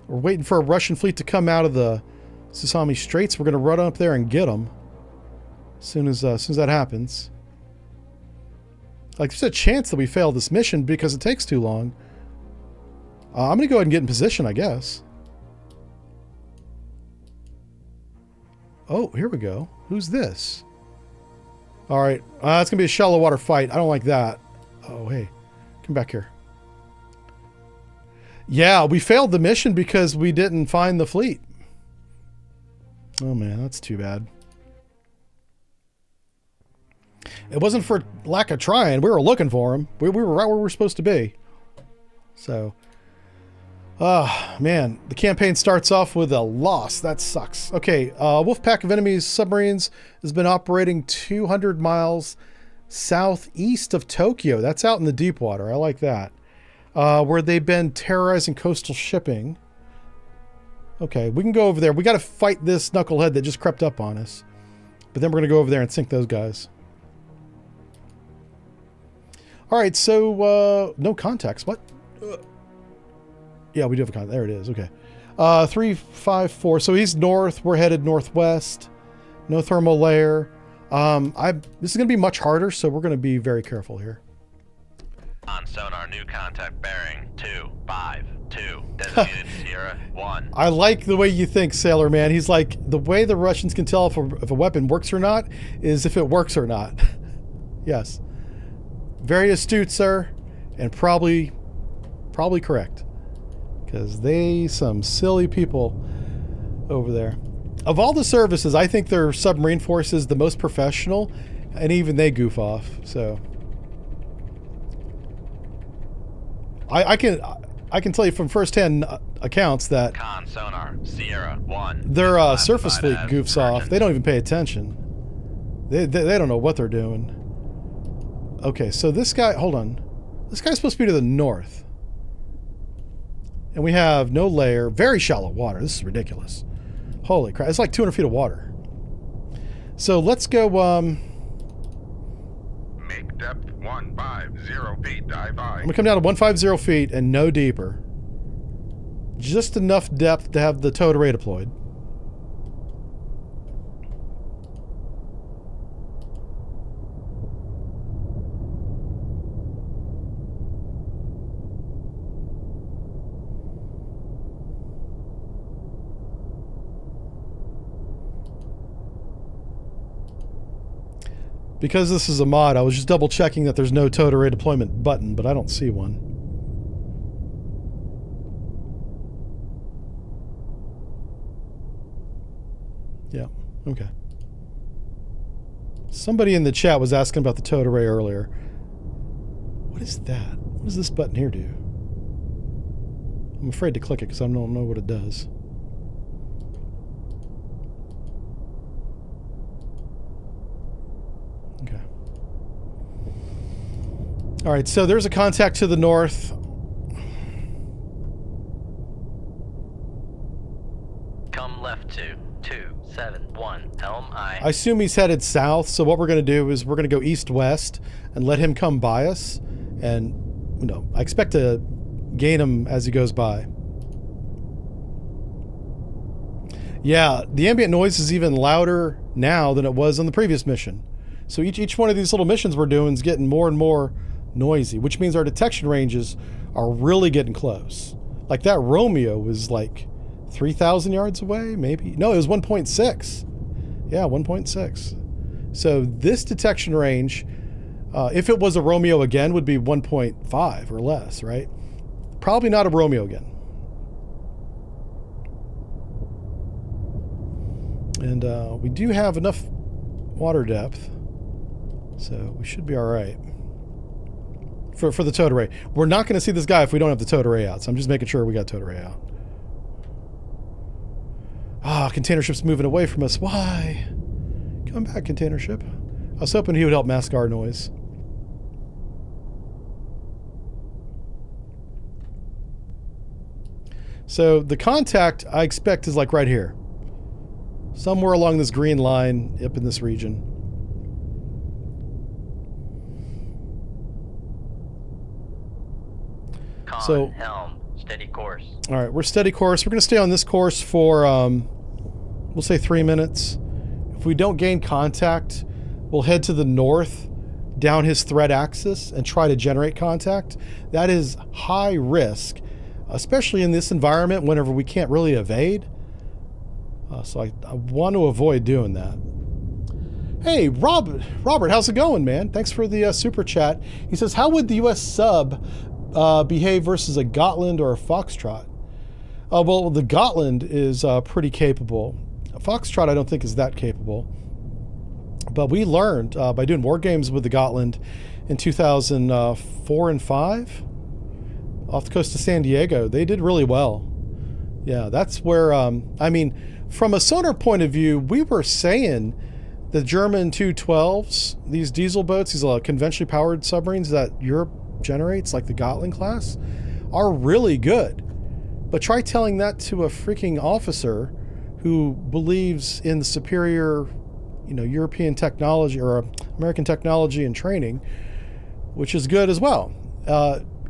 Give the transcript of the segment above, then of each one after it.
We're waiting for a Russian fleet to come out of the Susami Straits. We're going to run up there and get them as soon as that happens. Like, there's a chance that we fail this mission because it takes too long. I'm going to go ahead and get in position, I guess. Oh, here we go. Who's this? All right. It's going to be a shallow water fight. I don't like that. Oh, hey. Come back here. Yeah, we failed the mission because we didn't find the fleet. Oh, man. That's too bad. It wasn't for lack of trying. We were looking for them. We were right where we were supposed to be. So... man, the campaign starts off with a loss. That sucks. Okay, wolf pack of enemies submarines has been operating 200 miles southeast of Tokyo. That's out in the deep water. I like that. Where they've been terrorizing coastal shipping. Okay, we can go over there. We got to fight this knucklehead that just crept up on us. But then we're going to go over there and sink those guys. All right, so no contacts. What? Yeah, we do have a contact. There it is. Okay. 354. So he's north. We're headed northwest. No thermal layer. This is going to be much harder, so we're going to be very careful here. On sonar, new contact bearing 252. Designated Sierra 1. I like the way you think, Sailor Man. He's like, the way the Russians can tell if a weapon works or not is if it works or not. Yes. Very astute, sir. And probably correct. Because they some silly people over there. Of all the services, I think their submarine force is the most professional, and even they goof off. So I can tell you from firsthand accounts that Con sonar Sierra 1. their surface fleet goofs off. They don't even pay attention. They don't know what they're doing. Okay, so this guy, hold on. This guy's supposed to be to the north. And we have no layer, very shallow water. This is ridiculous. Holy crap. It's like 200 feet of water. So let's go, Make depth 150 feet, dive I'm high. going to come down to 150 feet and no deeper. Just enough depth to have the towed array deployed. Because this is a mod, I was just double checking that there's no towed array deployment button, but I don't see one. Yeah, okay. Somebody in the chat was asking about the towed array earlier. What is that? What does this button here do? I'm afraid to click it because I don't know what it does. Okay. All right, so there's a contact to the north. Come left to 271 Helm I. I assume he's headed south, so what we're going to do is we're going to go east-west and let him come by us. And, you know, I expect to gain him as he goes by. Yeah, the ambient noise is even louder now than it was on the previous mission. So each one of these little missions we're doing is getting more and more noisy, which means our detection ranges are really getting close. Like that Romeo was like 3,000 yards away, maybe? No, it was 1.6. Yeah, 1.6. So this detection range, if it was a Romeo again, would be 1.5 or less, right? Probably not a Romeo again. And we do have enough water depth, so we should be all right for the towed array. We're not going to see this guy if we don't have the towed array out, so I'm just making sure we got towed array out. Ah, container ship's moving away from us. Why? Come back, container ship. I was hoping he would help mask our noise. So the contact I expect is like right here. Somewhere along this green line up in this region. Con So- Helm steady course. All right, we're steady course. We're going to stay on this course for, we'll say 3 minutes. If we don't gain contact, we'll head to the north down his threat axis and try to generate contact. That is high risk, especially in this environment whenever we can't really evade. So I want to avoid doing that. Hey, Robert, how's it going, man? Thanks for the super chat. He says, how would the U.S. sub behave versus a Gotland or a Foxtrot? Well, the Gotland is pretty capable. A Foxtrot I don't think is that capable. But we learned by doing war games with the Gotland in 2004 and 5 off the coast of San Diego. They did really well. Yeah, that's where, I mean, from a sonar point of view, we were saying the German 212s, these diesel boats, these conventionally powered submarines that Europe generates, like the Gotland class, are really good. But try telling that to a freaking officer who believes in the superior, European technology or American technology and training, which is good as well.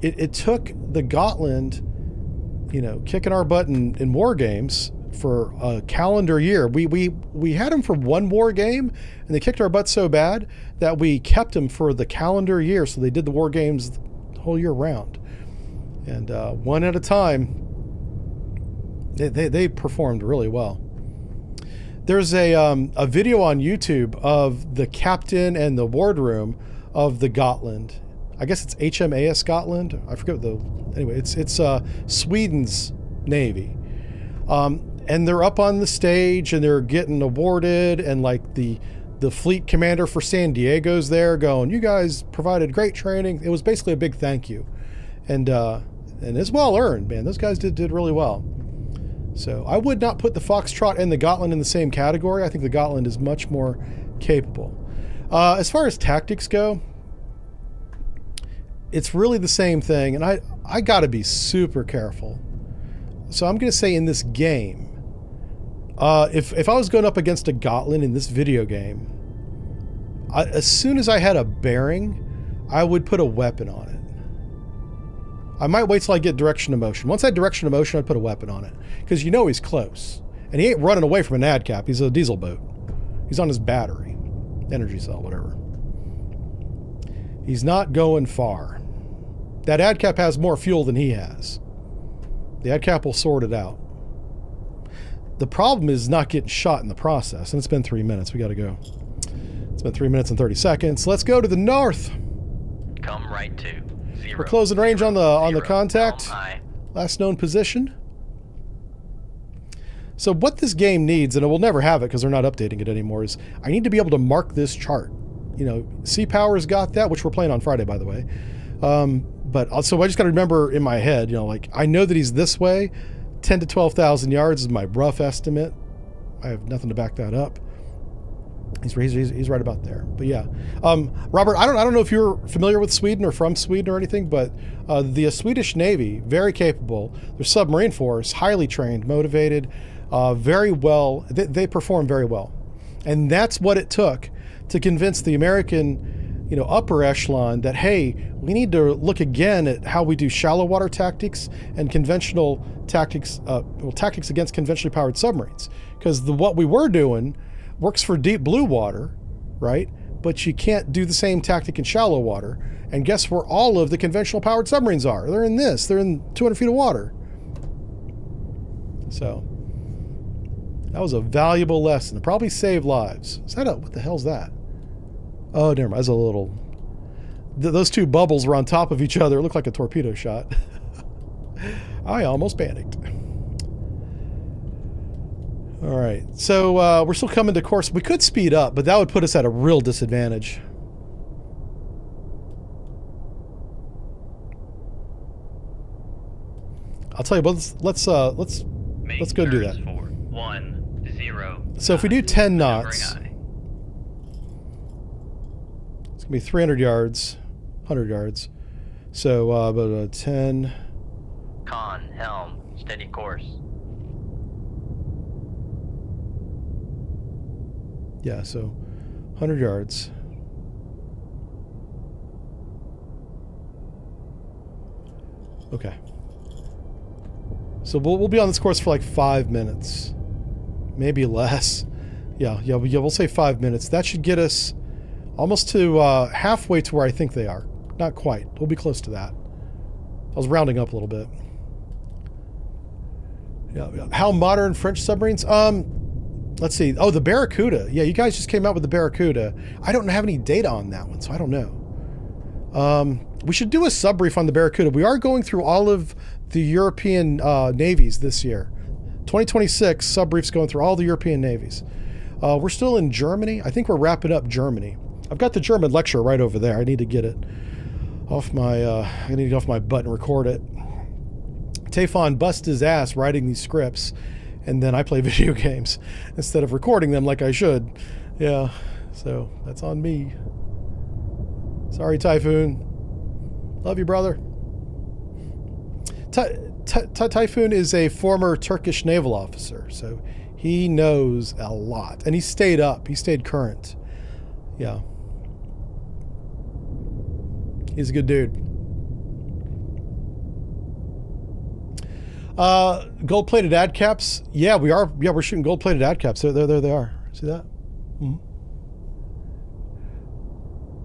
It took the Gotland, kicking our butt in war games for a calendar year. We had them for one war game, and they kicked our butt so bad that we kept them for the calendar year. So they did the war games the whole year round, and one at a time. They performed really well. There's a video on YouTube of the captain and the wardroom of the Gotland. I guess it's HMAS Gotland. I forget anyway, it's Sweden's Navy. And they're up on the stage and they're getting awarded, and like the fleet commander for San Diego's there going, you guys provided great training. It was basically a big thank you. And it's well earned, man. Those guys did really well. So I would not put the Foxtrot and the Gotland in the same category. I think the Gotland is much more capable. As far as tactics go, it's really the same thing, and I got to be super careful. So I'm going to say in this game, if I was going up against a Gotland in this video game, as soon as I had a bearing, I would put a weapon on it. I might wait till I get direction of motion. Once I had direction of motion, I'd put a weapon on it. Because he's close. And he ain't running away from an ADCAP. He's a diesel boat. He's on his battery. Energy cell, whatever. He's not going far. That ADCAP has more fuel than he has. The ADCAP will sort it out. The problem is not getting shot in the process. And it's been 3 minutes. We got to go. It's been 3 minutes and 30 seconds. Let's go to the north. Come right to 0. We're closing range on the contact. Helm Last known position. So what this game needs, and it will never have it because they're not updating it anymore, is I need to be able to mark this chart. Sea Power's got that, which we're playing on Friday, by the way. But also I just got to remember in my head, I know that he's this way. 10 to 12,000 yards is my rough estimate. I have nothing to back that up. He's right about there. But yeah, Robert, I don't know if you're familiar with Sweden or from Sweden or anything, but the Swedish Navy, very capable. Their submarine force, highly trained, motivated, very well. They perform very well, and that's what it took to convince the American, upper echelon that, hey, we need to look again at how we do shallow water tactics and conventional tactics, tactics against conventionally powered submarines, because what we were doing works for deep blue water, right? But you can't do the same tactic in shallow water. And guess where all of the conventional powered submarines are? They're in 200 feet of water. So that was a valuable lesson. It probably saved lives. What the hell's that? Oh, never mind. That's a little, those two bubbles were on top of each other. It looked like a torpedo shot. I almost panicked. All right, so we're still coming to course. We could speed up, but that would put us at a real disadvantage. I'll tell you what. Let's go and do that. 1-0. So if we do 10 knots, it's gonna be 300 yards, 100 yards. So about 10. Con, helm, steady course. Yeah, so 100 yards. Okay. So we'll be on this course for like 5 minutes. Maybe less. Yeah, we'll say 5 minutes. That should get us almost to halfway to where I think they are. Not quite. We'll be close to that. I was rounding up a little bit. Yeah. How modern French submarines? Let's see. Oh, the Barracuda. Yeah, you guys just came out with the Barracuda. I don't have any data on that one, so I don't know. We should do a sub brief on the Barracuda. We are going through all of the European navies this year. 2026 sub briefs going through all the European navies. We're still in Germany. I think we're wrapping up Germany. I've got the German lecture right over there. I need to get it off my. I need to get off my butt and record it. Tafon busts his ass writing these scripts, and then I play video games instead of recording them like I should. Yeah, so that's on me. Sorry, Typhoon. Love you, brother. Typhoon is a former Turkish naval officer, so he knows a lot. And he stayed up. He stayed current. Yeah. He's a good dude. Gold-plated ad caps. Yeah, we are. Yeah, we're shooting gold-plated ad caps. There they are. See that? Mm-hmm.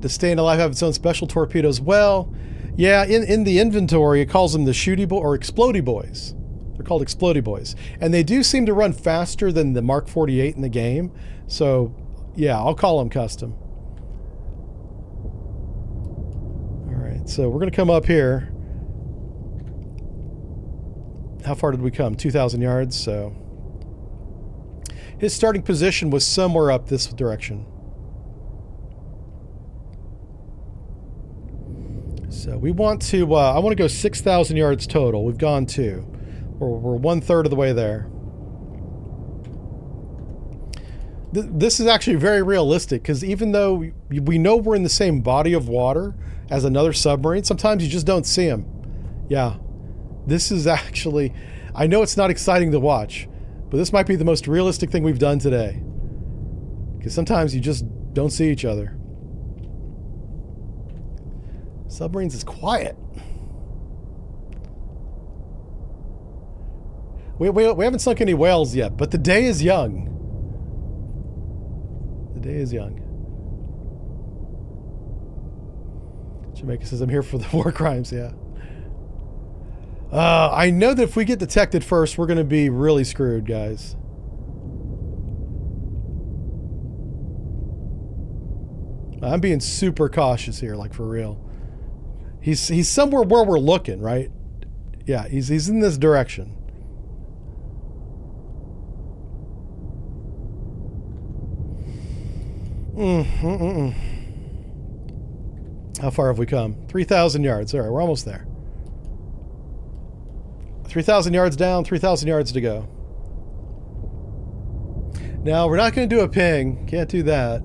The Staying Alive have its own special torpedoes. Well, yeah, in the inventory, it calls them the Shooty Boy or Explodey Boys. They're called Explodey Boys. And they do seem to run faster than the Mark 48 in the game. So, yeah, I'll call them custom. All right, so we're going to come up here. How far did we come? 2,000 yards, so. His starting position was somewhere up this direction. So we want to, I want to go 6,000 yards total. We've gone 2. We're 1/3 of the way there. This is actually very realistic because even though we know we're in the same body of water as another submarine, sometimes you just don't see them. Yeah. This is actually, I know it's not exciting to watch, but this might be the most realistic thing we've done today. Because sometimes you just don't see each other. Submarines is quiet. We haven't sunk any whales yet, but the day is young. The day is young. Jamaica says, I'm here for the war crimes, yeah. I know that if we get detected first, we're going to be really screwed, guys. I'm being super cautious here, like for real. He's somewhere where we're looking, right? Yeah, he's in this direction. How far have we come? 3,000 yards. All right, we're almost there. 3,000 yards down, 3,000 yards to go. Now, we're not going to do a ping. Can't do that.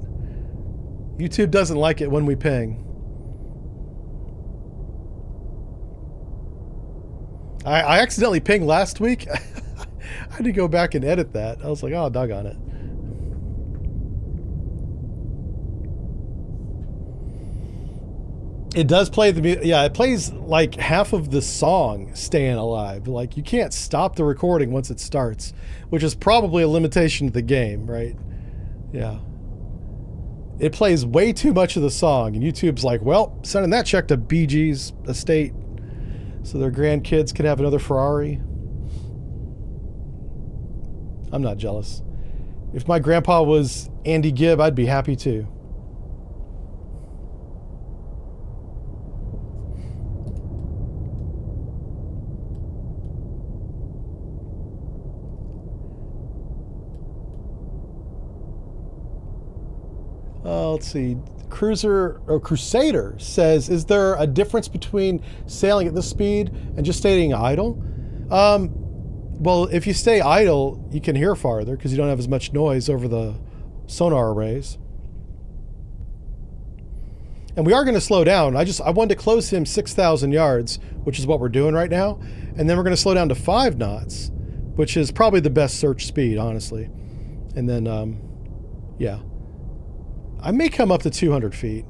YouTube doesn't like it when we ping. I accidentally pinged last week. I had to go back and edit that. I was like, oh, doggone it. It does play the music. Yeah, it plays like half of the song Staying Alive. Like, you can't stop the recording once it starts, which is probably a limitation of the game, right? Yeah. It plays way too much of the song, and YouTube's like, well, sending that check to Bee Gees estate so their grandkids can have another Ferrari. I'm not jealous. If my grandpa was Andy Gibb, I'd be happy too. Let's see. Crusader says, is there a difference between sailing at this speed and just staying idle? Well, if you stay idle, you can hear farther because you don't have as much noise over the sonar arrays. And we are going to slow down. I wanted to close him 6,000 yards, which is what we're doing right now. And then we're going to slow down to 5 knots, which is probably the best search speed, honestly. And then, yeah. I may come up to 200 feet.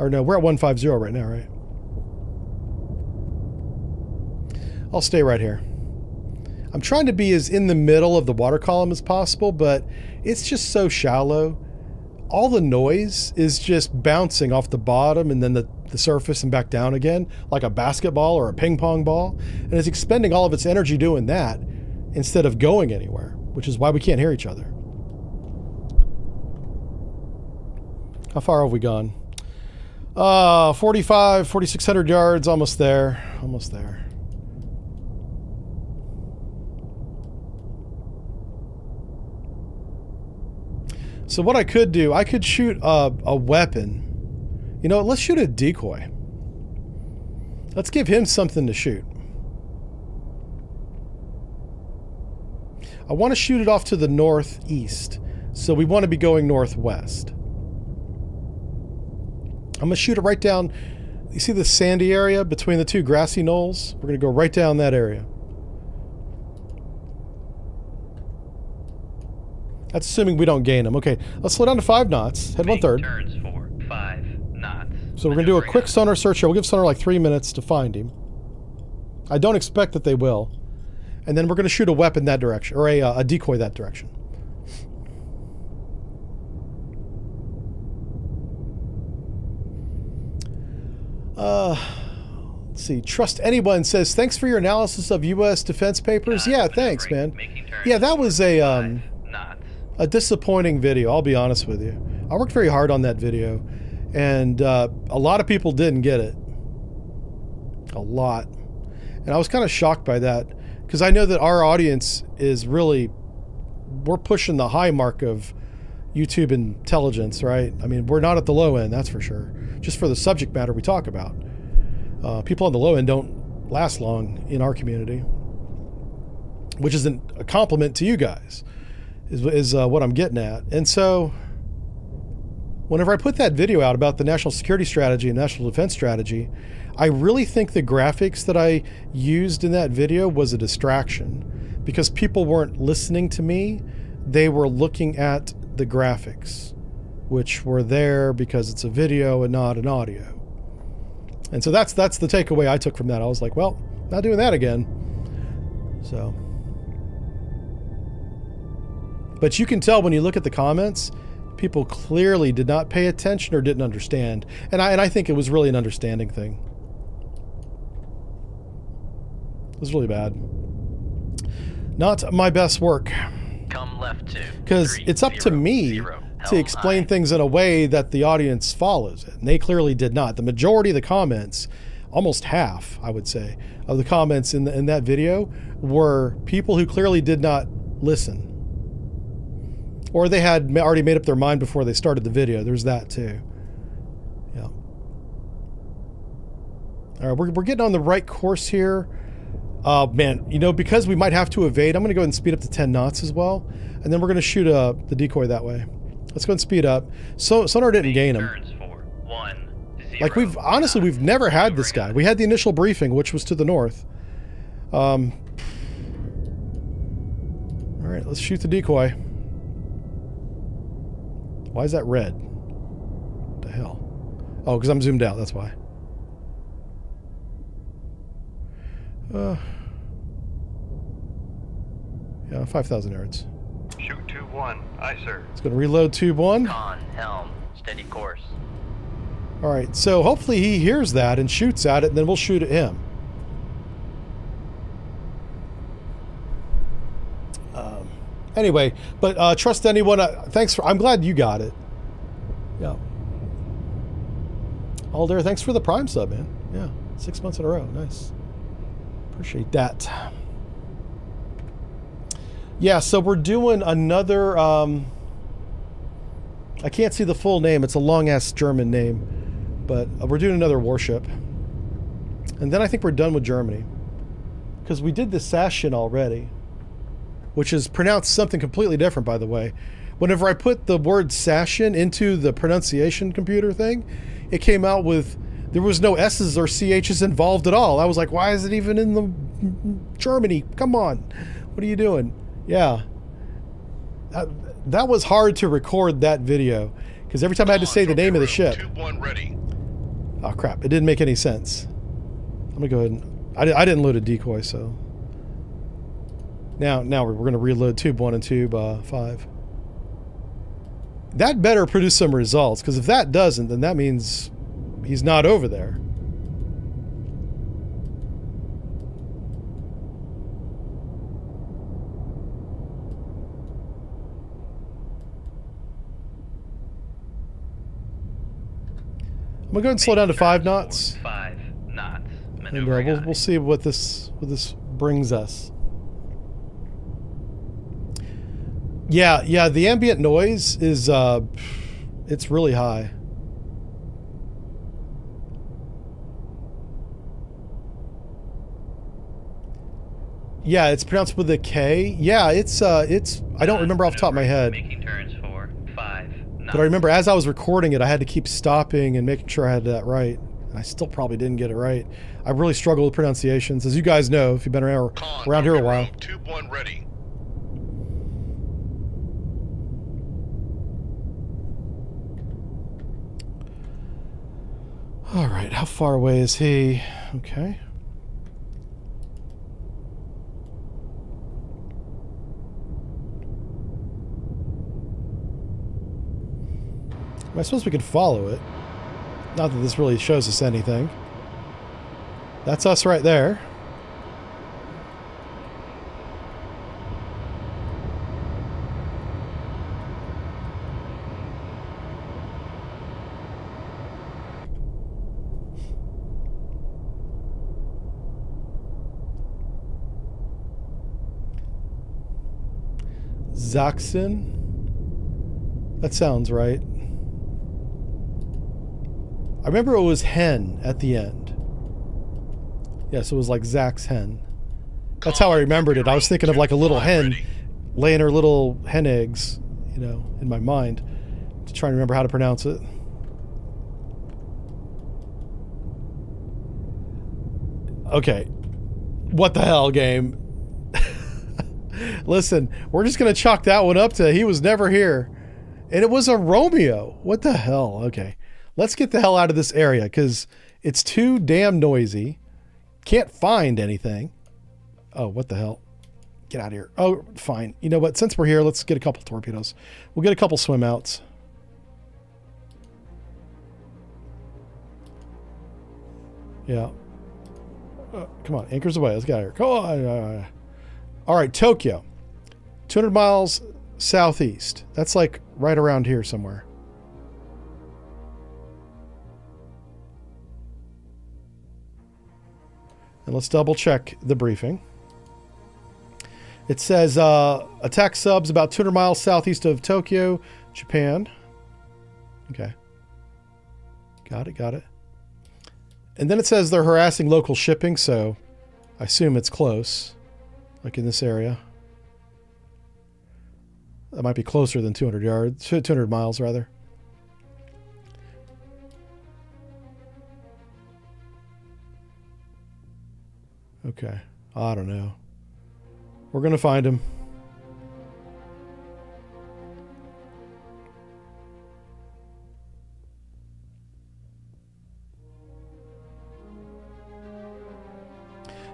Or no, we're at 150 right now, right? I'll stay right here. I'm trying to be as in the middle of the water column as possible, but it's just so shallow. All the noise is just bouncing off the bottom and then the surface and back down again, like a basketball or a ping pong ball. And it's expending all of its energy doing that instead of going anywhere, which is why we can't hear each other. How far have we gone? 4,600 yards, almost there. Almost there. So what I could do, I could shoot a weapon. You know, let's shoot a decoy. Let's give him something to shoot. I want to shoot it off to the northeast. So we want to be going northwest. I'm going to shoot it right down. You see the sandy area between the two grassy knolls? We're going to go right down that area. That's assuming we don't gain them. Okay, let's slow down to 5 knots. Head 1/3. Turns for 5 knots. So we're going to do a quick sonar search here. We'll give sonar like 3 minutes to find him. I don't expect that they will. And then we're going to shoot a weapon that direction, or a decoy that direction. Let's see. Trust Anyone says, thanks for your analysis of U.S. defense papers. Yeah, thanks, man. Yeah, that was a disappointing video, I'll be honest with you. I worked very hard on that video, and a lot of people didn't get it. A lot. And I was kind of shocked by that, because I know that our audience is really, we're pushing the high mark of YouTube intelligence, right? I mean, we're not at the low end, that's for sure. Just for the subject matter we talk about. People on the low end don't last long in our community, which isn't a compliment to you guys, is what I'm getting at. And so whenever I put that video out about the national security strategy and national defense strategy, I really think the graphics that I used in that video was a distraction, because people weren't listening to me. They were looking at the graphics, which were there because it's a video and not an audio. And so that's the takeaway I took from that. I was like, well, not doing that again. So, but you can tell when you look at the comments, people clearly did not pay attention or didn't understand. And I think it was really an understanding thing. It was really bad. Not my best work. Come left to. Because it's up to me to explain things in a way that the audience follows it. And they clearly did not. The majority of the comments, almost half, I would say, of the comments in that video were people who clearly did not listen. Or they had already made up their mind before they started the video. There's that too. Yeah. All right, we're getting on the right course here. Man, you know, because we might have to evade, I'm going to go ahead and speed up to 10 knots as well. And then we're going to shoot the decoy that way. Let's go and speed up. So sonar didn't gain him. Like we've never had this guy. We had the initial briefing, which was to the north. All right, let's shoot the decoy. Why is that red? What the hell? Oh, because I'm zoomed out, that's why. Yeah, 5,000 yards. Shoot 2-1. Aye, sir. It's going to reload tube 1. Con, helm, steady course. All right, so hopefully he hears that and shoots at it, and then we'll shoot at him. Anyway, but Trust Anyone, thanks for, I'm glad you got it. Yeah. Alder, thanks for the Prime sub, man. Yeah, 6 months in a row. Nice. Appreciate that. Yeah, so we're doing another, I can't see the full name. It's a long-ass German name. But we're doing another warship. And then I think we're done with Germany. Because we did the Sashin already. Which is pronounced something completely different, by the way. Whenever I put the word Sashin into the pronunciation computer thing, it came out with, there was no S's or CH's involved at all. I was like, why is it even in the Germany? Come on. What are you doing? Yeah. That was hard to record that video. Because every time I had to say the name of the ship. Tube 1 ready. Oh, crap. It didn't make any sense. I'm going to go ahead and... I didn't load a decoy, so... Now we're going to reload tube 1 and tube 5. That better produce some results, because if that doesn't, then that means he's not over there. I'm gonna go ahead and slow down to 5 knots. 5 knots. And Maneuvering we'll see what this brings us. Yeah, the ambient noise is it's really high. Yeah, it's pronounced with a K. Yeah, it's I don't remember off the top of my head. Making turns for 5 knots. But I remember as I was recording it, I had to keep stopping and making sure I had that right. And I still probably didn't get it right. I really struggle with pronunciations. As you guys know, if you've been around here a while. Tube 1 ready. All right, how far away is he? Okay. I suppose we could follow it. Not that this really shows us anything. That's us right there. Zaxxon? That sounds right. I remember it was hen at the end. Yes, it was like Zach's hen. That's how I remembered it. I was thinking of like a little hen laying her little hen eggs, you know, in my mind to try and remember how to pronounce it. Okay. What the hell, game? Listen, we're just going to chalk that one up to he was never here. And it was a Romeo. What the hell? Okay. Let's get the hell out of this area because it's too damn noisy. Can't find anything. Oh, what the hell? Get out of here. Oh, fine. You know what? Since we're here, let's get a couple torpedoes. We'll get a couple swim outs. Yeah. Come on. Anchors away. Let's get out of here. Come on. All right. Tokyo. 200 miles southeast. That's like right around here somewhere. And let's double check the briefing. It says attack subs about 200 miles southeast of Tokyo, Japan. Okay. Got it. And then it says they're harassing local shipping, so I assume it's close, like in this area. That might be closer than 200 miles rather. Okay. I don't know. We're going to find him.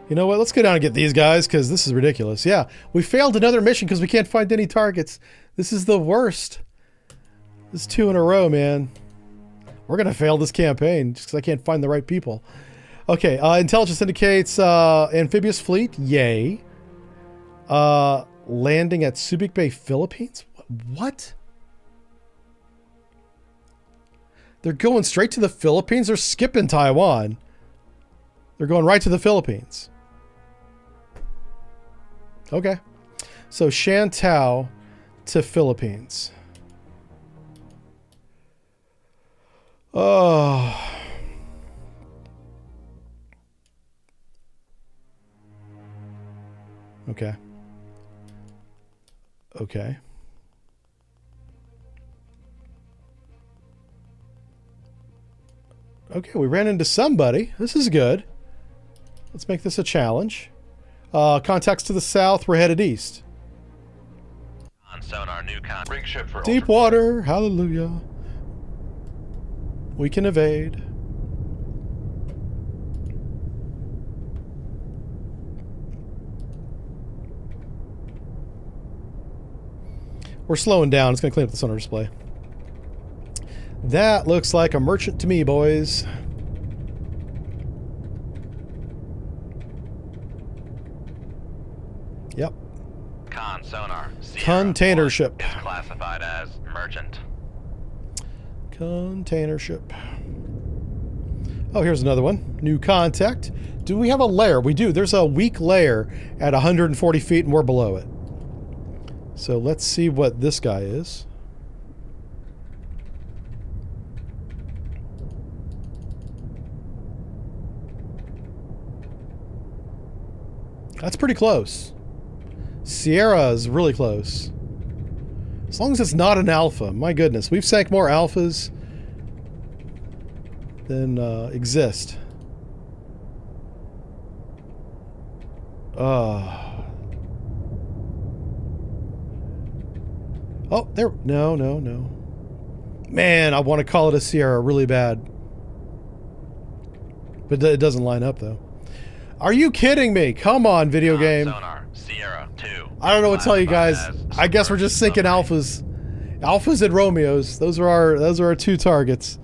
You know what? Let's go down and get these guys because this is ridiculous. Yeah, we failed another mission because we can't find any targets. This is the worst. This is 2 in a row, man. We're going to fail this campaign just because I can't find the right people. Okay, intelligence indicates amphibious fleet. Yay. Landing at Subic Bay, Philippines? What? They're going straight to the Philippines? They're skipping Taiwan. They're going right to the Philippines. Okay. So Shantou to Philippines. Oh. Okay. Okay. Okay, we ran into somebody. This is good. Let's make this a challenge. Contacts to the south. We're headed east. On sonar, new Rig ship for Deep water. Hallelujah. We can evade. We're slowing down. It's going to clean up the sonar display. That looks like a merchant to me, boys. Yep. Con sonar. Sierra Container 1 ship. is classified as merchant. Container ship. Oh, here's another one. New contact. Do we have a layer? We do. There's a weak layer at 140 feet and we're below it. So let's see what this guy is. That's pretty close. Sierra is really close. As long as it's not an alpha. My goodness. We've sank more alphas than exist. Oh, there. No, no, no. Man, I want to call it a Sierra really bad. But it doesn't line up, though. Are you kidding me? Come on, video game. Sonar. Sierra 2. I don't know what to tell you guys. I guess we're just sinking submarine. alphas. Alphas and Romeos. Those are our two targets.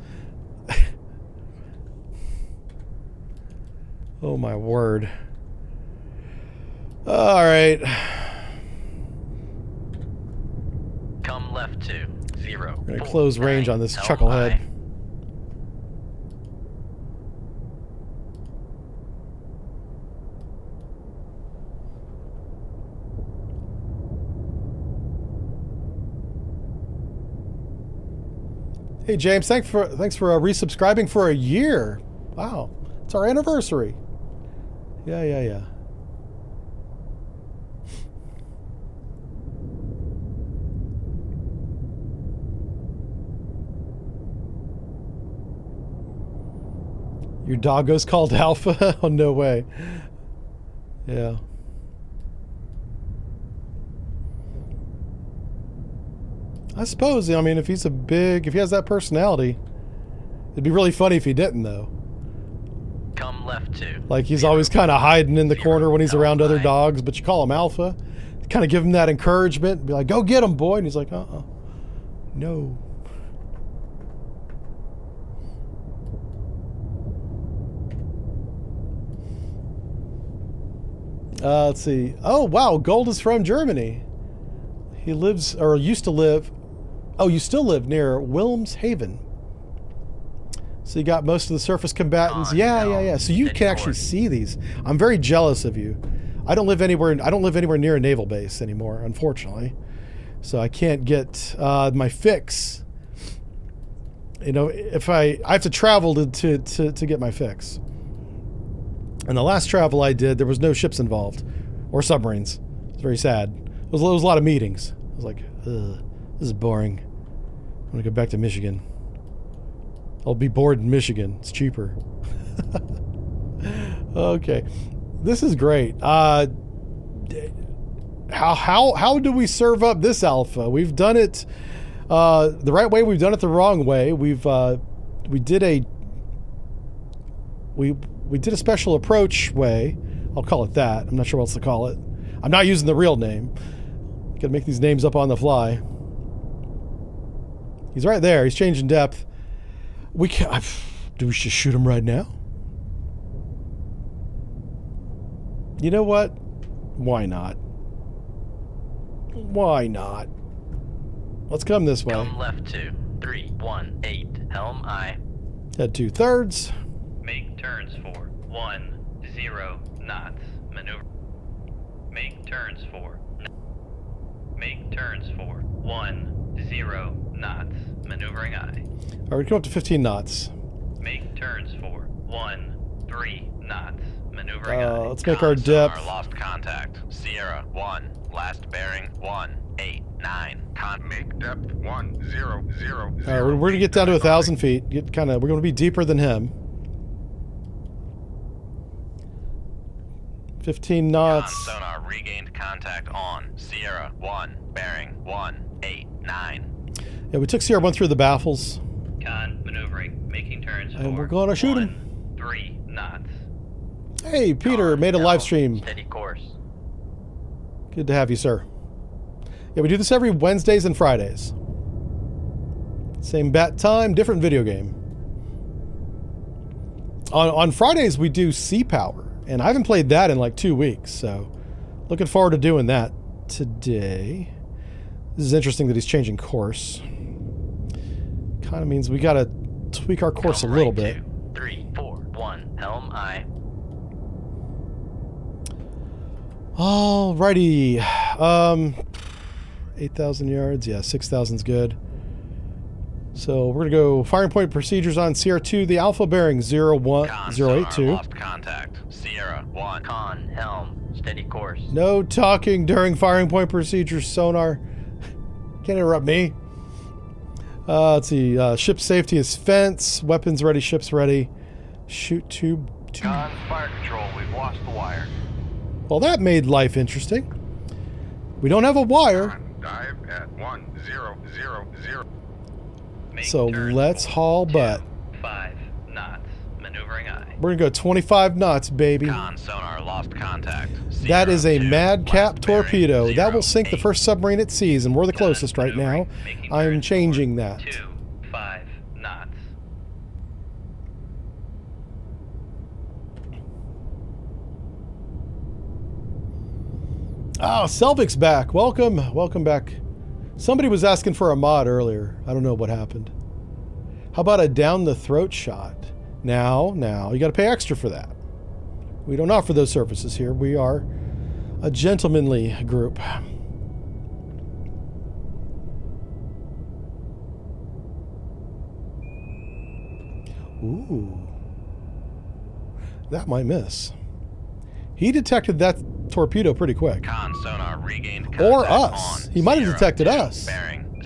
Oh my word. All right. Come left to 0. We're gonna close range on this chucklehead. Hey James, thanks for resubscribing for a year. Wow, it's our anniversary. Yeah. Your doggo's called Alpha? Oh, no way. Yeah. I suppose, I mean, if he has that personality, it'd be really funny if he didn't, though. Come left to. Like, he's always kind of hiding in the corner when he's around other dogs, but you call him Alpha. Kind of give him that encouragement. Be like, go get him, boy. And he's like, no. Let's see. Oh, wow. Gold is from Germany. He lives, or used to live. Oh, you still live near Wilhelmshaven. So you got most of the surface combatants. Yeah. So you can actually see these. I'm very jealous of you. I don't live anywhere near a naval base anymore, unfortunately. So I can't get my fix. You know, if I have to travel to get my fix. And the last travel I did, there was no ships involved or submarines. It's very sad. It was a lot of meetings. I was like, ugh, this is boring. I'm gonna go back to Michigan. I'll be bored in Michigan. It's cheaper. Okay, this is great. How do we serve up this alpha? We've done it the right way. We've done it the wrong way. We did a special approach way. I'll call it that. I'm not sure what else to call it. I'm not using the real name. Gotta make these names up on the fly. He's right there. He's changing depth. Do we just shoot him right now? You know what? Why not? Why not? Let's come this way. Come left to 318. Helm I. Head 2/3. Make turns for 10 knots. Maneuver. Make turns for 10 knots. Maneuvering I. All right, we come up to 15 knots. Make turns for 13 knots. Maneuvering I. Let's make our depth. Sonar lost contact. Sierra 1. Last bearing 189. Make depth 1000. All right, we're gonna get down to 1,000 feet. We're gonna be deeper than him. 15 knots. Sonar regained contact on Sierra 1. Bearing 189. Yeah, we took Sierra 1 through the baffles. Con maneuvering. Making turns And for we're gonna shoot him. 3 knots. Hey, Peter, Con made a live down. stream. Steady course. Good to have you, sir. Yeah, we do this every Wednesdays and Fridays. Same bat time, different video game. On Fridays, we do Sea Power, and I haven't played that in like 2 weeks, so looking forward to doing that today. This is interesting that he's changing course. Kind of means we got to tweak our course a little bit. 2, 3, 4, 1, helm I. Alrighty. 8,000 yards. Yeah, 6,000's good. So we're going to go firing point procedures on Sierra 2, the Alpha bearing 01082. Lost contact. Sierra 1. Con, helm, steady course. No talking during firing point procedures, sonar. Can't interrupt me. Let's see. Ship safety is fence. Weapons ready, ships ready. Shoot tube. Cons, fire control. We've lost the wire. Well, that made life interesting. We don't have a wire. Con, dive at 1000. Make So turn let's haul 2, butt. 5 knots. Maneuvering I. We're going to go 25 knots, baby. Con, sonar, lost contact. That is a Sierra 2, madcap west bearing torpedo. That will sink the 08. first submarine it sees, and we're the closest right now. Making I'm turn changing forward. that. 2, 5 knots. Oh, Selvig's back. Welcome. Welcome back. Somebody was asking for a mod earlier. I don't know what happened. How about a down the throat shot? Now, you got to pay extra for that. We don't offer those services here. We are a gentlemanly group. Ooh. That might miss. He detected that torpedo pretty quick. Con, sonar, regained contact. Or us. On He might have Sierra detected 2, us. Bearing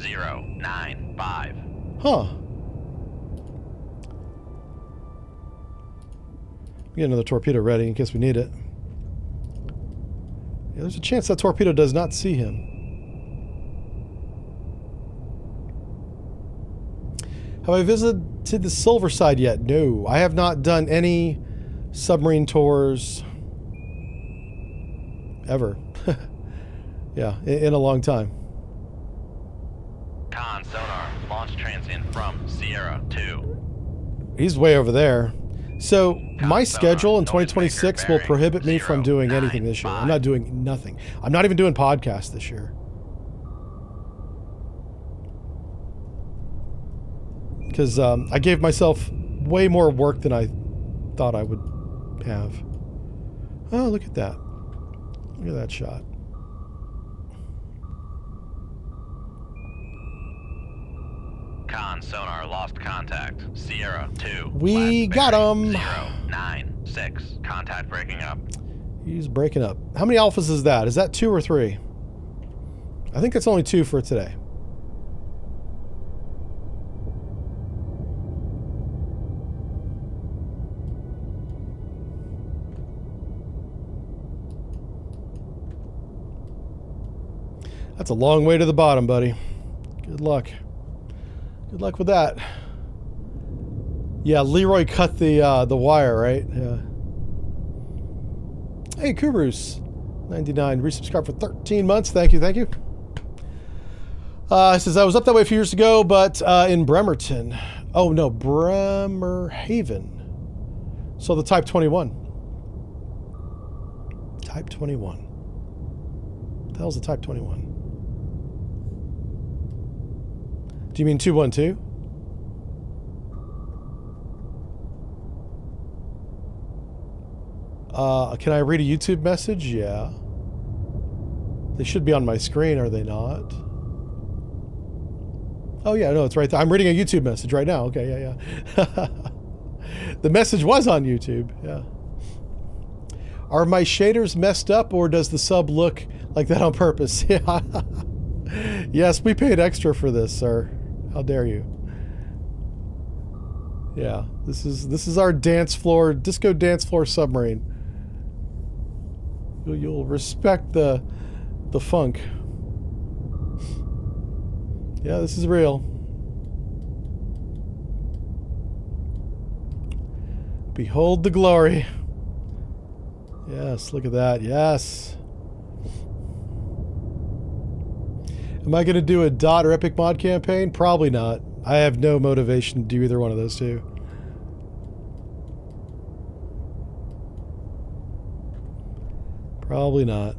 095. Huh. Get another torpedo ready in case we need it. Yeah, there's a chance that torpedo does not see him. Have I visited the Silver Side yet? No. I have not done any submarine tours ever. Yeah, in a long time. Con, sonar, launch transient from Sierra 2. He's way over there. So my Sonar, schedule in noise 2026 maker will prohibit me from doing 095. anything this year. I'm not doing nothing. I'm not even doing podcasts this year. Because I gave myself way more work than I thought I would have. Oh, look at that. Look at that shot. Con, sonar, lost contact. Sierra 2. We west got bearing him. 096. Contact breaking up. He's breaking up. How many alphas is that? Is that 2 or 3? I think that's only 2 for today. That's a long way to the bottom, buddy. Good luck. Good luck with that. Yeah, Leroy cut the wire, right? Yeah. Hey, Kubrus, 99, resubscribed for 13 months. Thank you, thank you. It says, I was up that way a few years ago, but in Bremerton. Oh, no, Bremerhaven. So the Type 21. Type 21. What the hell's the Type 21? Do you mean 212? Can I read a YouTube message? Yeah. They should be on my screen, are they not? Oh yeah, no, it's right there. I'm reading a YouTube message right now. Okay, yeah. The message was on YouTube, yeah. Are my shaders messed up, or does the sub look like that on purpose? Yeah. Yes, we paid extra for this, sir. How dare you? Yeah, this is our dance floor, disco dance floor submarine. You'll respect the funk. Yeah, this is real. Behold the glory. Yes, look at that. Yes. Am I going to do a DOT or Epic Mod campaign? Probably not. I have no motivation to do either one of those two. Probably not.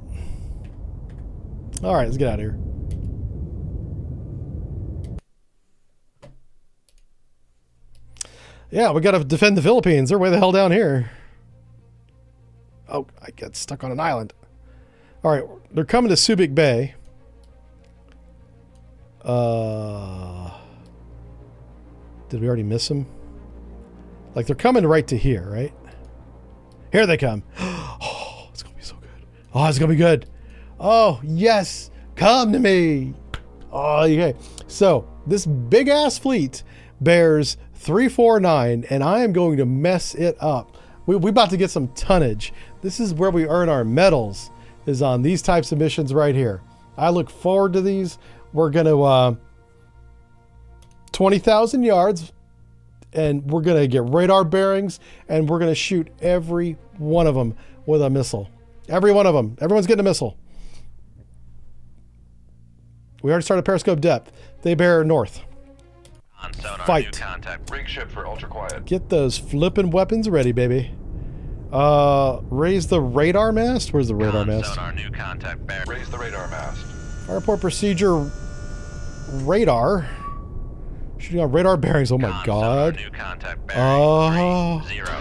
Alright, let's get out of here. Yeah, we gotta defend the Philippines. They're way the hell down here. Oh, I got stuck on an island. Alright, they're coming to Subic Bay. Did we already miss them? Like, they're coming right to here, right? Here they come. Oh, it's gonna be so good. Oh, it's gonna be good. Oh, yes. Come to me. Oh, okay. So, this big-ass fleet bears 349, and I am going to mess it up. We about to get some tonnage. This is where we earn our medals, is on these types of missions right here. I look forward to these. We're going to 20,000 yards, and we're going to get radar bearings, and we're going to shoot every one of them with a missile. Every one of them. Everyone's getting a missile. We already started periscope depth. They bear north. On sonar, Fight. new contact. Rig ship for ultra quiet. Get those flippin' weapons ready, baby. Raise the radar mast. Where's the radar On mast? sonar, new contact. Bearing. Raise the radar mast. Airport procedure radar. Shooting on radar bearings. Oh my Con god. Sonar, new contact. Bearing. Oh. 3, 0, 0.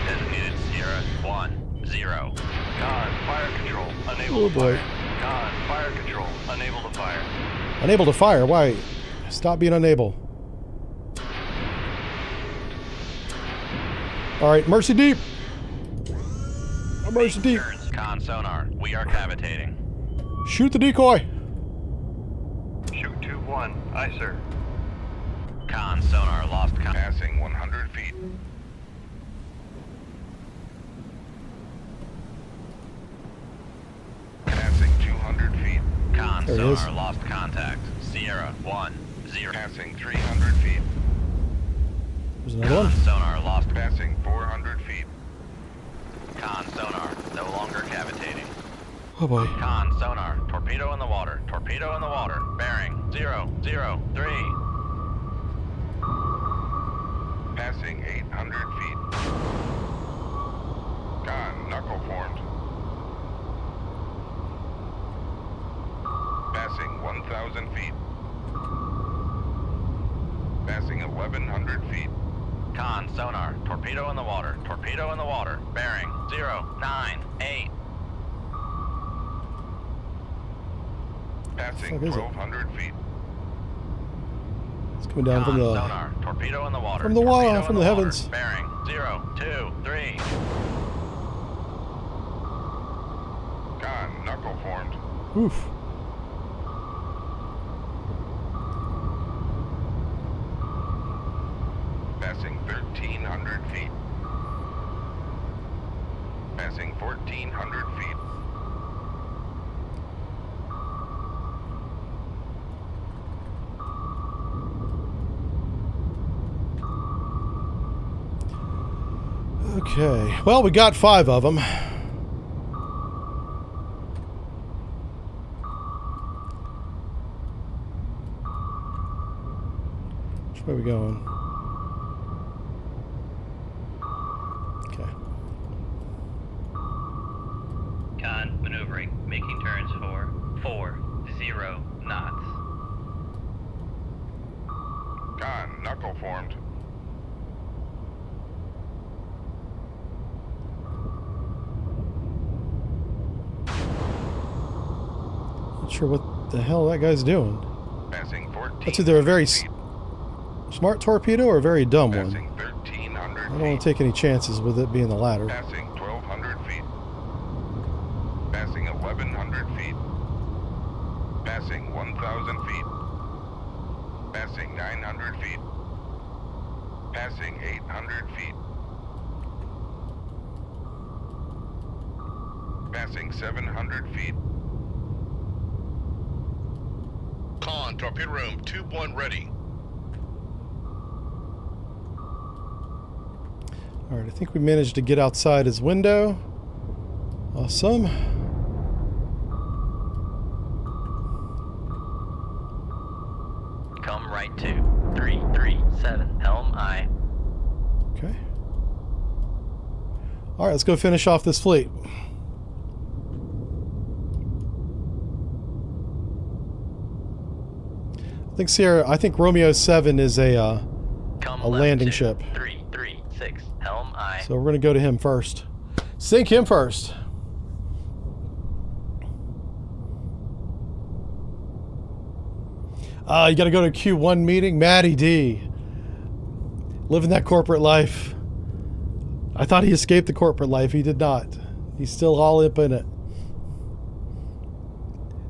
Designated Sierra 1, 0. Con, fire control, unable Oh to boy. fire. Con, fire control, unable to fire. Unable to fire. Why? Stop being unable. Alright, Mercy Deep. Mercy Deep. Turns. Con sonar, we are cavitating. Shoot the decoy. Shoot 2-1, aye sir. Con sonar, lost con. Passing 100 feet. Passing 200 feet. Con There it sonar, is. lost contact. Sierra 1, 0. Passing 300 feet. There's another Con one. sonar, lost. Passing 400 feet. Con sonar, no longer cavitating. Oh boy. Con sonar, torpedo in the water. Torpedo in the water. Bearing 0, 0, 3. Passing 800 feet. Con, knuckle formed. Passing 1,000 feet. Passing 1,100 feet. Con sonar, torpedo in the water. Torpedo in the water. Bearing 0, 9, 8. Passing Fuck is it? 1,200 feet. It's coming down Con from the... sonar, torpedo in the water. from the water, Torpedo in from the water. heavens. Bearing 0, 2, 3. Con, knuckle formed. Oof. Passing 1,300 feet. Passing 1,400 feet. Okay. Well, we got 5 of them. Which way are we going? Okay. Con, maneuvering, making turns for 40 knots. Con, knuckle formed. Not sure what the hell that guy's doing. Passing 14. That's either a very smart torpedo or a very dumb one. Passing 1,300 I don't want to take any chances with it being the latter. Passing 1,200 feet. Passing 1,100 feet. Passing 1,000 feet. Passing 900 feet. Passing 800 feet. Passing 700 feet. Con, torpedo room, tube 1 ready. Alright, I think we managed to get outside his window. Awesome. Come right to 337 Helm I. Okay. All right, let's go finish off this fleet. I think Romeo 7 is a landing ship. 336 Helm I. So we're going to go to him first. Sink him first. You got to go to a Q1 meeting? Matty D. Living that corporate life. I thought he escaped the corporate life. He did not. He's still all up in it.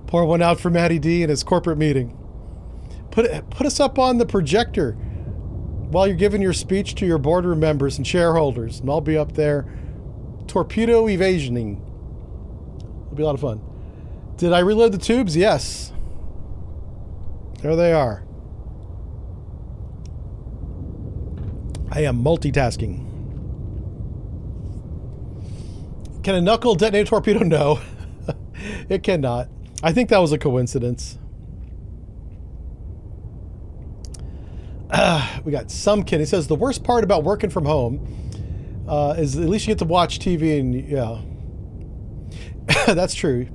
Pour one out for Matty D in his corporate meeting. Put us up on the projector while you're giving your speech to your boardroom members and shareholders, and I'll be up there torpedo evasioning. It'll be a lot of fun. Did I reload the tubes? Yes. There they are. I am multitasking. Can a knuckle detonate a torpedo? No. It cannot. I think that was a coincidence. We got some kid. He says the worst part about working from home is at least you get to watch TV and yeah. That's true.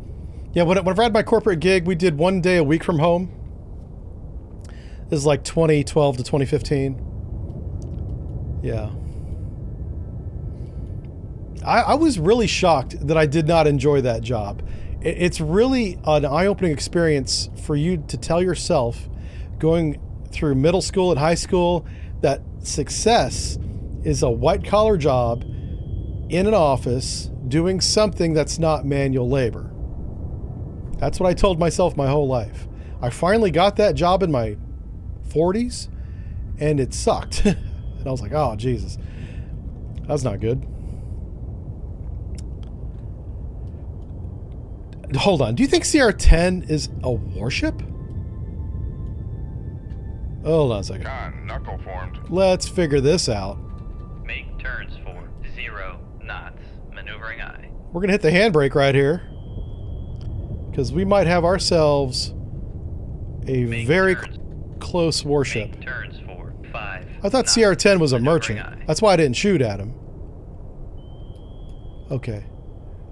Yeah, whenever I had my corporate gig, we did 1 day a week from home. This is like 2012 to 2015. Yeah. I was really shocked that I did not enjoy that job. It's really an eye-opening experience for you to tell yourself going through middle school and high school that success is a white-collar job in an office doing something that's not manual labor. That's what I told myself my whole life. I finally got that job in my 40s, and it sucked. And I was like, oh, Jesus. That's not good. Hold on. Do you think CR-10 is a warship? Hold on a second. Con, knuckle formed. Let's figure this out. Make turns for 0 knots. Maneuvering I. We're going to hit the handbrake right here. Because we might have ourselves a very close warship. Make turns for 5 I thought knots. CR-10 was a Maneuvering merchant. I. That's why I didn't shoot at him. Okay.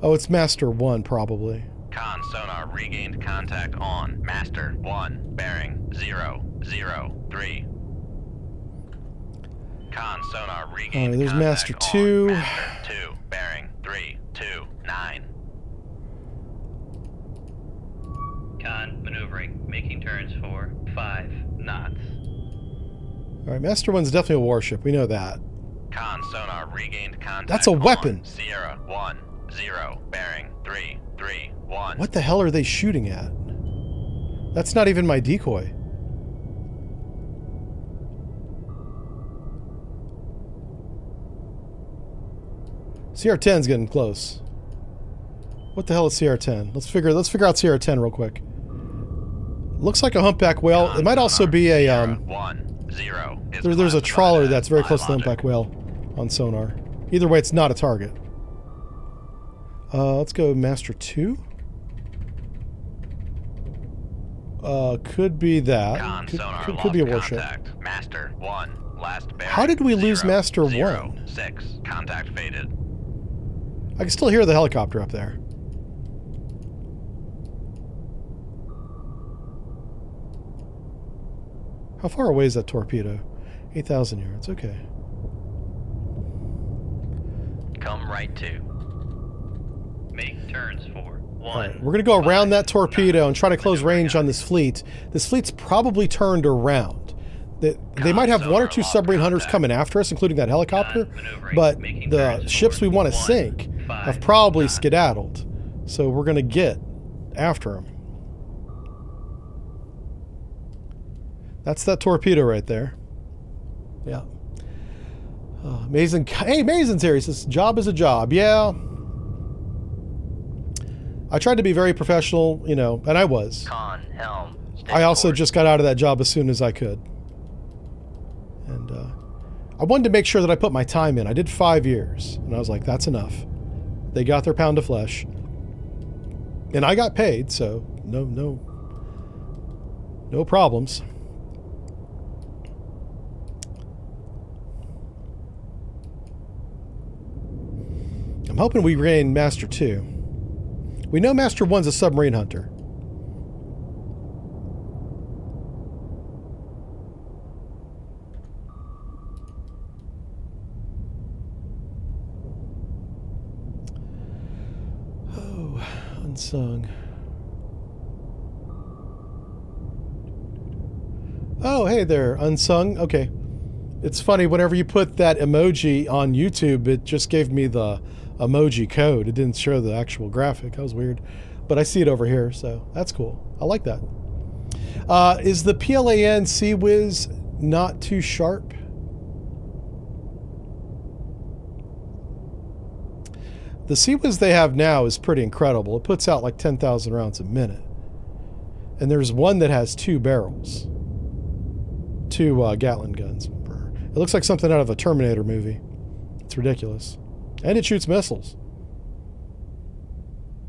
Oh, it's Master 1 probably. Con sonar regained contact on Master 1 bearing 003. Con sonar regained there's contact Master on 2. Master 2 bearing 329. Con maneuvering. Making turns for 5 knots. All right, Master 1's definitely a warship. We know that. Con sonar regained contact. That's a weapon. On Sierra 10 bearing 331. What the hell are they shooting at? That's not even my decoy. CR-10's getting close. What the hell is CR-10? Let's figure out CR-10 real quick. Looks like a humpback whale. It might also be a there's a trawler that's very close to the humpback whale on sonar. Either way, it's not a target. Let's go Master 2. Could be that. Could be a warship. Master 1, last bearing. How did we lose Master 1? 6. Contact faded. I can still hear the helicopter up there. How far away is that torpedo? 8,000 yards. Okay. Come right to. Make turns for 1. All right, we're going to go around that torpedo and try to close range on this fleet. This fleet's probably turned around. They might have 1 or 2 submarine hunters coming after us, including that helicopter, but the ships we want to sink have probably skedaddled. So we're going to get after them. That's that torpedo right there. Yeah. Mason. Hey, Mason's here. He says, job is a job. Yeah. I tried to be very professional, you know, and I was. Con, helm. I also just got out of that job as soon as I could. And I wanted to make sure that I put my time in. I did 5 years, and I was like, that's enough. They got their pound of flesh. And I got paid, so no problems. I'm hoping we regain Master 2. We know Master 1's a submarine hunter. Oh, unsung. Oh, hey there, unsung. Okay. It's funny, whenever you put that emoji on YouTube, it just gave me the emoji code. It didn't show the actual graphic. That was weird. But I see it over here, so that's cool. I like that. Is the PLAN Sea Whiz not too sharp? The Sea Whiz they have now is pretty incredible. It puts out like 10,000 rounds a minute. And there's one that has 2 barrels. 2 Gatling guns. It looks like something out of a Terminator movie. It's ridiculous. And it shoots missiles.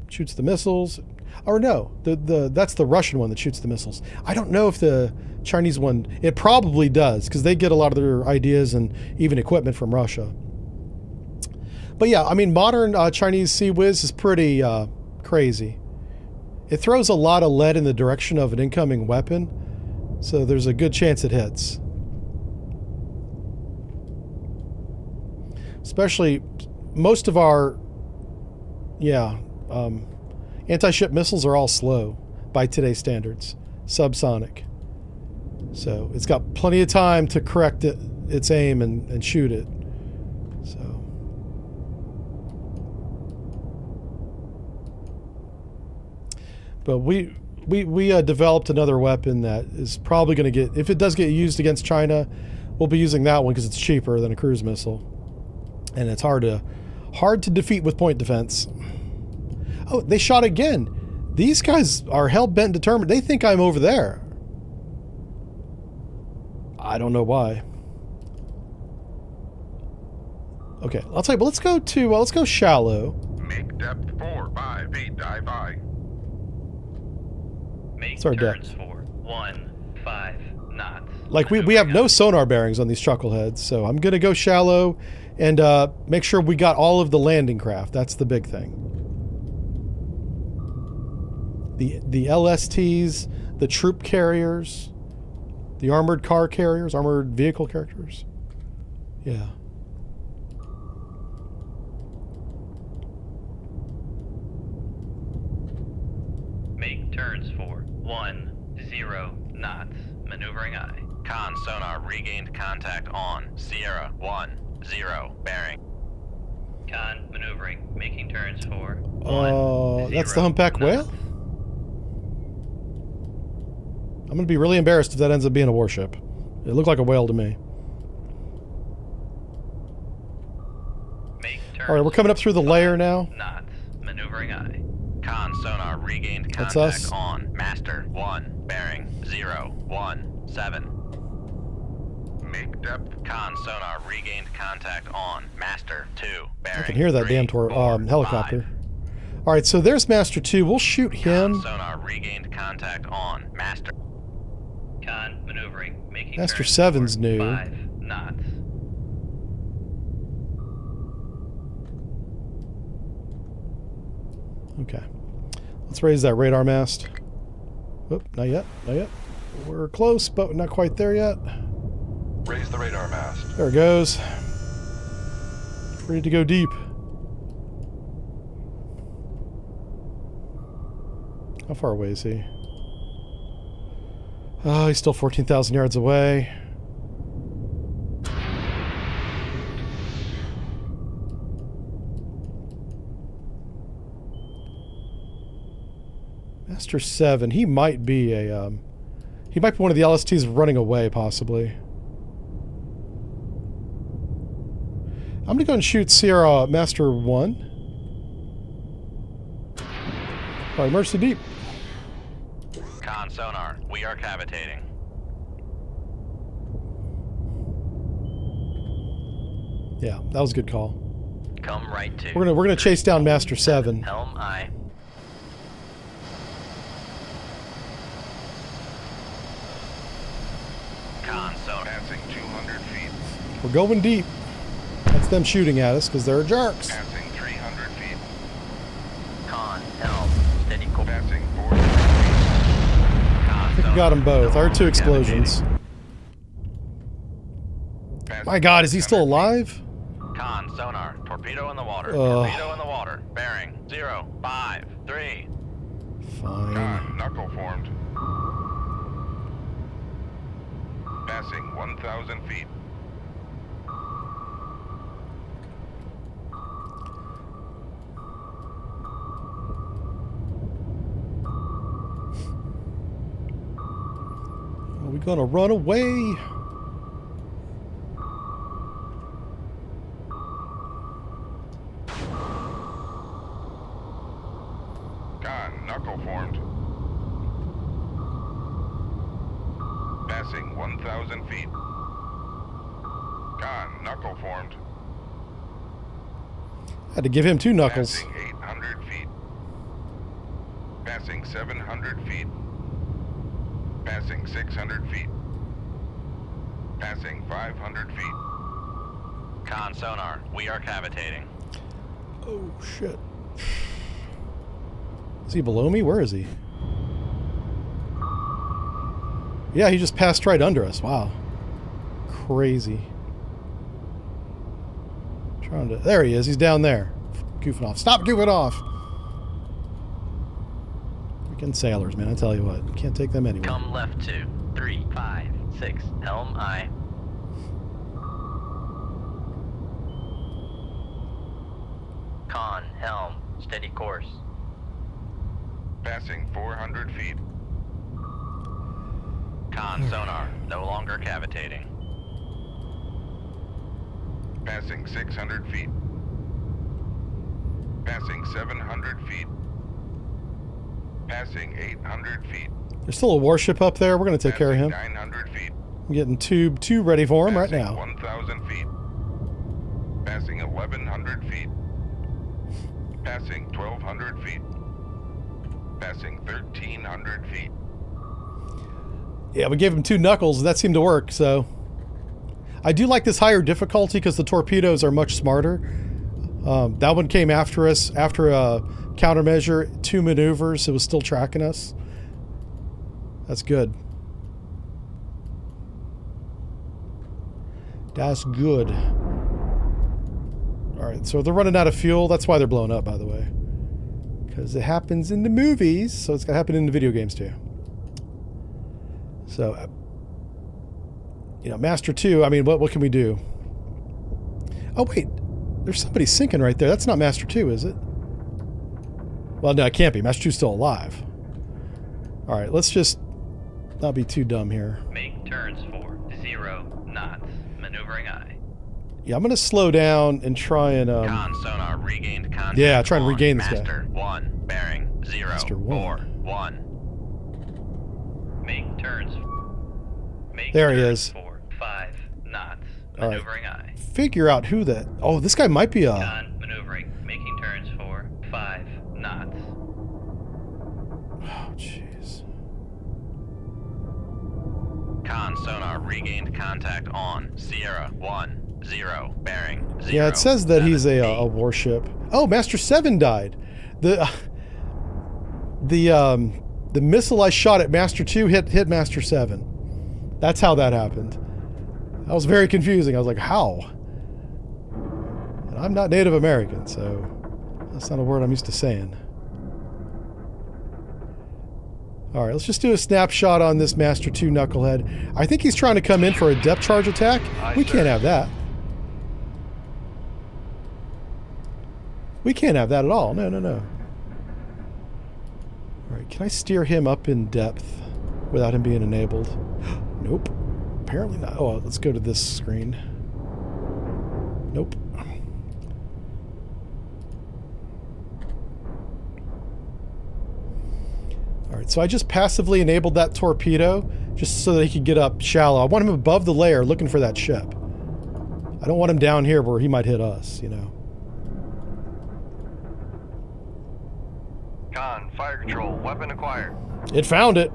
Shoots the missiles. Or no, that's the Russian one that shoots the missiles. I don't know if the Chinese one, it probably does, because they get a lot of their ideas and even equipment from Russia. But yeah, I mean, modern Chinese Sea Whiz is pretty crazy. It throws a lot of lead in the direction of an incoming weapon, so there's a good chance it hits. Especially, most of our, anti-ship missiles are all slow by today's standards, subsonic. So it's got plenty of time to correct its aim and shoot it. So, but we developed another weapon that is probably going to get, if it does get used against China, we'll be using that one because it's cheaper than a cruise missile. And it's hard to defeat with point defense. Oh, they shot again. These guys are hell-bent determined. They think I'm over there. I don't know why. Okay, I'll tell you, but let's go shallow. Make depth 4, 5 feet, dive by. Make Sorry, turns depth. for 15 knots. Like we have no sonar bearings on these chuckleheads, so I'm gonna go shallow and make sure we got all of the landing craft. That's the big thing. The LSTs, the troop carriers, the armored car carriers, armored vehicle carriers. Yeah. Make turns for 10 knots. Maneuvering eye. Con sonar regained contact on Sierra 10 bearing. Con maneuvering. Making turns for That's the humpback knots. whale? I'm going to be really embarrassed if that ends up being a warship. It looked like a whale to me. Make turns All right, we're coming up through the layer now. knots. Maneuvering eye. Con sonar regained That's contact us. on Master 1 bearing 017. Make depth. Con sonar regained contact on Master 2 bearing. I can hear that 3, damn 4, helicopter. 5. All right, so there's Master 2. We'll shoot him. Con sonar regained contact on Master. Con maneuvering. Making Master turns 7's for new. 5 knots. Okay. Let's raise that radar mast. Oh, not yet. Not yet. We're close, but not quite there yet. Raise the radar mast. There it goes. Ready to go deep. How far away is he? Oh, he's still 14,000 yards away. Master 7. He might be a he might be one of the LSTs running away, possibly. I'm gonna go and shoot Sierra Master 1. Alright, Mercy Deep. Con sonar, we are cavitating. Yeah, that was a good call. Come right to. We're gonna chase down Master 7. Helm aye. Con sonar. Passing 200 feet. We're going deep. That's them shooting at us because they're jerks. Passing 300 got them both. I heard 2 explosions. My God, is he still alive? Con, sonar, torpedo in the water. Torpedo in the water. Bearing 0, 5, 3. Fine. Con, knuckle formed. Passing 1,000 feet. Are we gonna run away? Con, knuckle formed. Passing 1,000 feet. Con, knuckle formed. Had to give him 2 knuckles. Passing 800 feet. Passing 700 feet. Passing 600 feet. Passing 500 feet. Con, sonar, we are cavitating. Oh shit. Is he below me? Where is he? Yeah, he just passed right under us. Wow. Crazy. Trying to... There he is. He's down there. Goofing off. Stop goofing off! Freaking sailors, man. I tell you what. You can't take them anywhere. Come left 2, 3, 5, 6. Helm aye. Con, helm, steady course. Passing 400 feet. Con, sonar, no longer cavitating. Passing 600 feet. Passing 700 feet. Passing 800 feet. There's still a warship up there. We're going to take care of him. 900 feet. I'm getting tube 2 ready for him right Passing now. 1,000 feet. Passing 1,100 feet. Passing 1,200 feet. Passing 1,300 feet. Yeah, we gave him 2 knuckles. That seemed to work, so... I do like this higher difficulty because the torpedoes are much smarter. That one came after us. After a countermeasure, 2 maneuvers, it was still tracking us. That's good. That's good. Alright, so they're running out of fuel. That's why they're blowing up, by the way. Because it happens in the movies, so it's going to happen in the video games too. So, you know, Master 2, I mean, what can we do? Oh, wait. There's somebody sinking right there. That's not Master 2, is it? Well, no, it can't be. Master 2's still alive. All right, let's just not be too dumb here. Make turns for 0 knots. Maneuvering aye. Yeah, I'm going to slow down and try and... Con, sonar, regained contact. Yeah, try and on. regain this guy. Master 1, bearing 0, Master 4, 1. 1. Make turns. Make There he turns is. for 5 knots. All right. Maneuvering aye. Figure out who that... Oh, this guy might be a... Con, maneuvering. Making turns for 5 knots. Oh, jeez. Con, sonar, regained contact on. Sierra 1, 0, bearing 0. Yeah, it says that he's 7, a warship. Oh, Master 7 died. The missile I shot at Master 2 hit Master 7. That's how that happened. That was very confusing. I was like, how? And I'm not Native American, so that's not a word I'm used to saying. Alright, let's just do a snapshot on this Master 2 knucklehead. I think he's trying to come in for a depth charge attack. We can't have that. We can't have that at all. No, no, no. Alright, can I steer him up in depth without him being enabled? Nope. Apparently not. Oh, let's go to this screen. Nope. Alright, so I just passively enabled that torpedo just so that he could get up shallow. I want him above the layer looking for that ship. I don't want him down here where he might hit us, you know. Con, fire control, weapon acquired. It found it.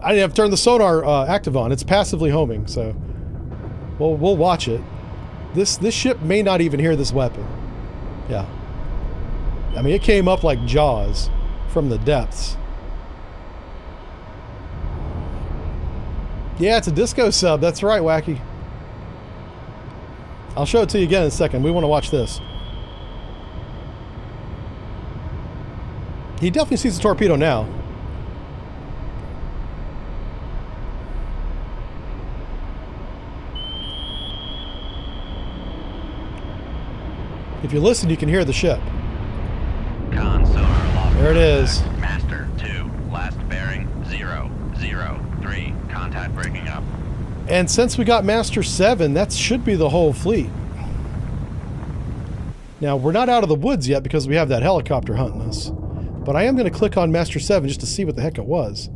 I didn't have to turn the sonar active on. It's passively homing, so we'll watch it. This ship may not even hear this weapon. Yeah. I mean, it came up like Jaws from the depths. Yeah, it's a disco sub. That's right, Wacky. I'll show it to you again in a second. We want to watch this. He definitely sees the torpedo now. If you listen, you can hear the ship. Con sonar lost. There it is. Master 2, last bearing 003. Contact breaking up. And since we got Master 7, that should be the whole fleet. Now, we're not out of the woods yet because we have that helicopter hunting us. But I am going to click on Master 7 just to see what the heck it was.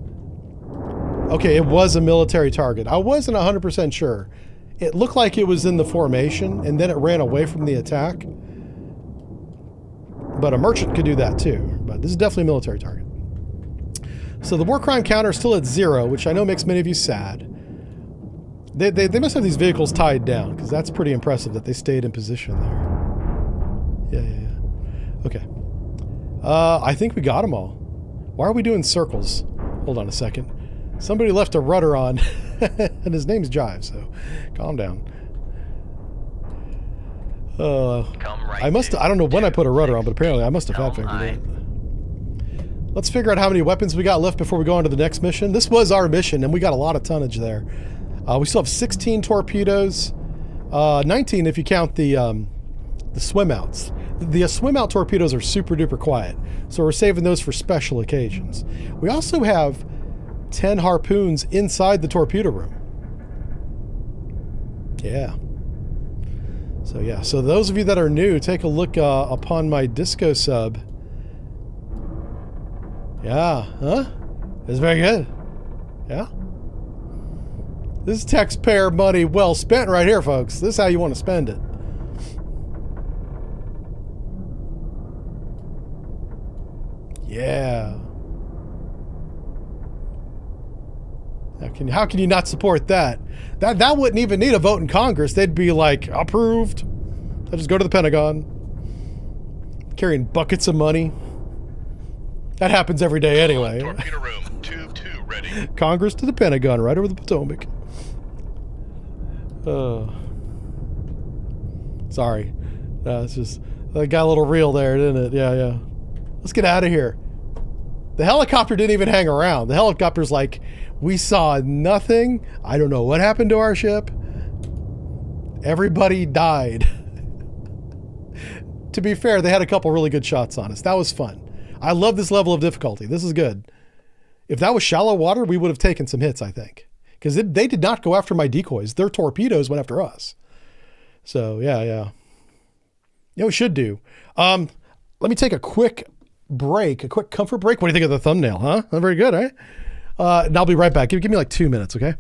Okay, it was a military target. I wasn't 100% sure. It looked like it was in the formation, and then it ran away from the attack. But a merchant could do that too. But this is definitely a military target. So the war crime counter is still at 0, which I know makes many of you sad. They must have these vehicles tied down, because that's pretty impressive that they stayed in position there. Yeah. Okay. I think we got them all. Why are we doing circles? Hold on a second. Somebody left a rudder on, and his name's Jive, so calm down. Come right I don't know when I put a rudder on, but apparently I must have fat fingered it. Let's figure out how many weapons we got left before we go on to the next mission. This was our mission, and we got a lot of tonnage there. We still have 16 torpedoes, 19 if you count the swim outs. The swim out torpedoes are super duper quiet, so we're saving those for special occasions. We also have 10 harpoons inside the torpedo room. Yeah. So those of you that are new, take a look upon my disco sub. Yeah, huh? It's very good. Yeah. This is taxpayer money well spent right here, folks. This is how you want to spend it. Yeah. How can you not support that? That wouldn't even need a vote in Congress. They'd be like, approved. They'll just go to the Pentagon. Carrying buckets of money. That happens every day anyway. Torpedo room, tube 2 ready. Congress to the Pentagon, right over the Potomac. Sorry. It's just, that got a little real there, didn't it? Yeah. Let's get out of here. The helicopter didn't even hang around. The helicopter's like, we saw nothing. I don't know what happened to our ship. Everybody died. To be fair, they had a couple really good shots on us. That was fun. I love this level of difficulty. This is good. If that was shallow water, we would have taken some hits, I think. Because they did not go after my decoys. Their torpedoes went after us. So, yeah. You know, we should do. Let me take a quick break, a quick comfort break. What do you think of the thumbnail, huh? Not very good, right? And I'll be right back. Give me like 2 minutes, okay?